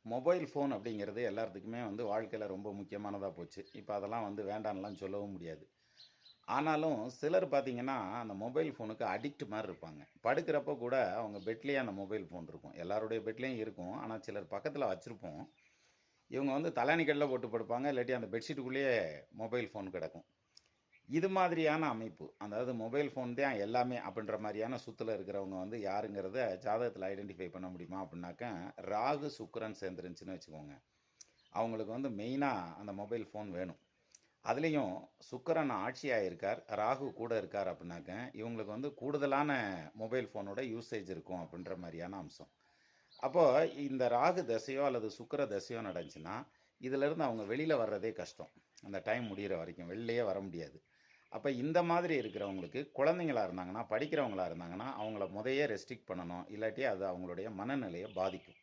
Mobile phone அப்படிங்கிறது எல்லாத்துக்குமே வந்து வாழ்க்கையில் ரொம்ப முக்கியமானதாக போச்சு. இப்போ அதெல்லாம் வந்து வேண்டான்னுலாம் சொல்லவும் முடியாது. ஆனாலும் சிலர் பார்த்தீங்கன்னா, அந்த மொபைல் ஃபோனுக்கு அடிக்ட் மாரி இருப்பாங்க. படுக்கிறப்போ கூட அவங்க பெட்லேயே அந்த மொபைல் ஃபோன் இருக்கும். எல்லாருடைய பெட்லேயும் இருக்கும். ஆனா சிலர் பக்கத்தில வச்சிருப்போம். இவங்க வந்து தலாணிக்கல்ல போட்டு படுப்பாங்க. இல்லாட்டி அந்த பெட்ஷீட்டுக்குள்ளேயே மொபைல் ஃபோன் கிடக்கும். இது மாதிரியான அமைப்பு. அதாவது மொபைல் ஃபோன் தான் எல்லாமே அப்படின்ற மாரியான சுத்துல இருக்கிறவங்க வந்து யாருங்கிறத ஜாதகத்தில ஐடென்டிஃபை பண்ண முடியுமா? அப்படின்னாக்கா, ராகு, சுக்கிரன் சேர்ந்துருந்துச்சுன்னு வச்சுக்கோங்க. அவங்களுக்கு வந்து மெயினா அந்த மொபைல் ஃபோன் வேணும். அதுலயும் சுக்கிரன் ஆட்சியாயிருக்கார், ராகு கூட இருக்கார் அப்படின்னாக்க, இவங்களுக்கு வந்து கூடுதலான மொபைல் ஃபோனோட யூசேஜ் இருக்கும் அப்படின்ற மாரியான அம்சம். அப்போ இந்த ராகு தசையோ அல்லது சுக்கிர தசையோ நடந்துச்சுன்னா, இதிலிருந்து அவங்க வெளியில வர்றதே கஷ்டம். அந்த டைம் முடியிற வரைக்கும் வெளிலயே வர முடியாது. அப்ப இந்த மாதிரி இருக்கிறவங்களுக்கு குழந்தைங்களா இருந்தாங்கன்னா, படிக்கிறவங்களா இருந்தாங்கன்னா, அவங்கள முதயே ரெஸ்ட்ரிக்ட் பண்ணணும். இல்லாட்டி அது அவங்களுடைய மனநிலைய பாதிக்கும்.